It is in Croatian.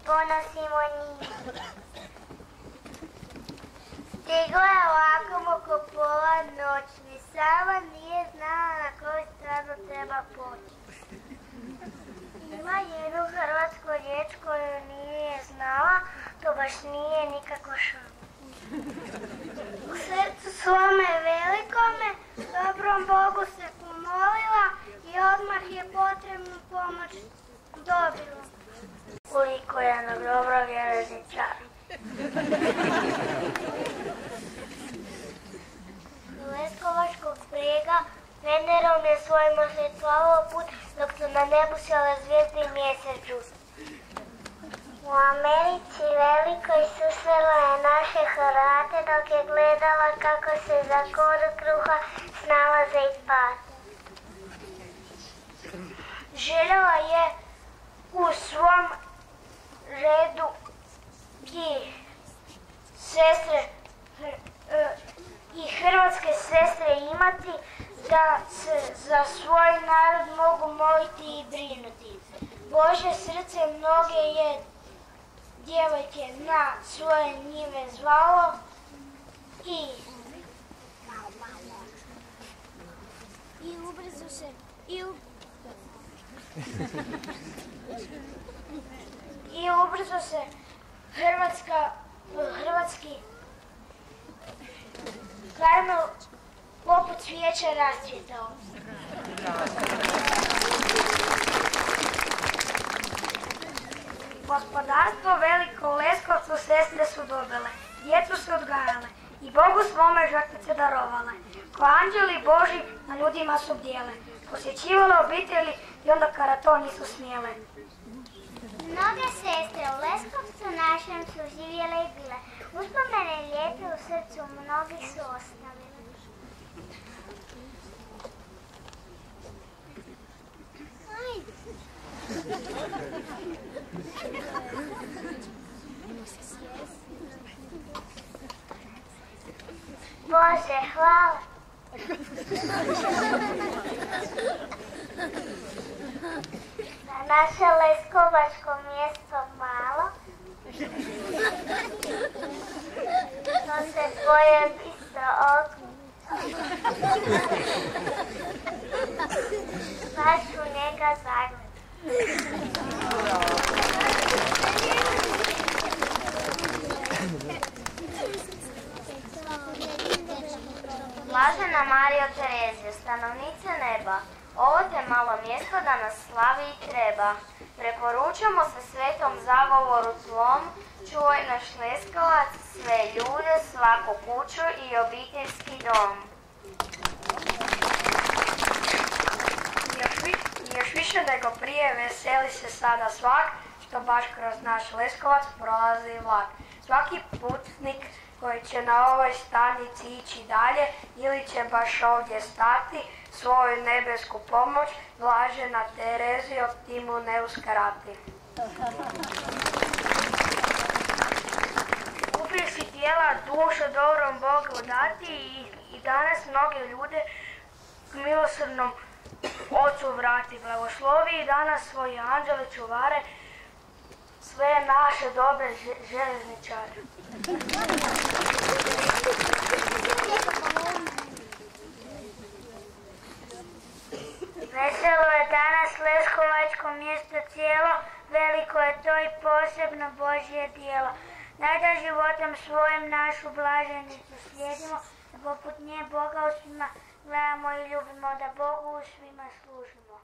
ponosimo njih. Stigla je ovako oko pola noći, sama nije znala na koju stranu treba poći. Ima jednu hrvatsku riječ koju nije znala, to baš nije nikako šala. U srcu svome velikome, dobrom Bogu se pomolila i odmah je potrebnu pomoć dobila. Koliko je nam dobro željezničar. U Leskovačkog brega Venerom je svojim osvjetlovao put dok su na nebu sjele zvijezde i mjesec žut. U Americi velikoj susrela je naše Hrvate dok je gledala kako se za koru kruha snalaze i pate. Željela je u svom redu i sestre i hrvatske sestre imati da se za svoj narod mogu moliti i brinuti. Božje srce mnoge je djevojke na svoje njive zvalo i ubrzo se hrvatski Karmel poput svijeća rascvjetao. Gospodarstvo veliko u Leskovcu sestre su dobile, djecu su odgajale i Bogu svome žrtvice darovale. Ko anđeli Boži na ljudima su bdjele, posjećivale obitelji i onda kada to nisu smjele. Mnoge sestre u Leskovcu našem su živjele i bile, uspomene lijepe u srcu mnogih su ostavile. Bože, hvala. Na naše leskovačko mjesto malo, to se tvoje bistro okno. Baš u njega zagled. Blažena Marijo Terezija, stanovnice neba, ovo te malo mjesto da nas slavi i treba. Preporučamo se svetom zagovoru tvom, čuvaj naš Leskovac, sve ljude, svaku kuću i obiteljski dom. Još više nego prije veseli se sada svak, što baš kroz naš Leskovac prolazi vlak. Svaki putnik koji će na ovoj stanici ići dalje ili će baš ovdje stati, svoju nebesku pomoć Blažena Terezio ti mu ne uskrati. Kupio si tijela dušu dobrom Bogu dati i danas mnoge ljude k milosrdnom Ocu vrati. Blagoslovi i danas svoji anđeli čuvare sve naše dobre željezničare. Veselo je danas Leskovačko mjesto cijelo, veliko je to i posebno Božje djelo. Daj da životom svojim našu blaženicu slijedimo, da poput nje Boga u svima gledamo i ljubimo, da Bogu u svima služimo.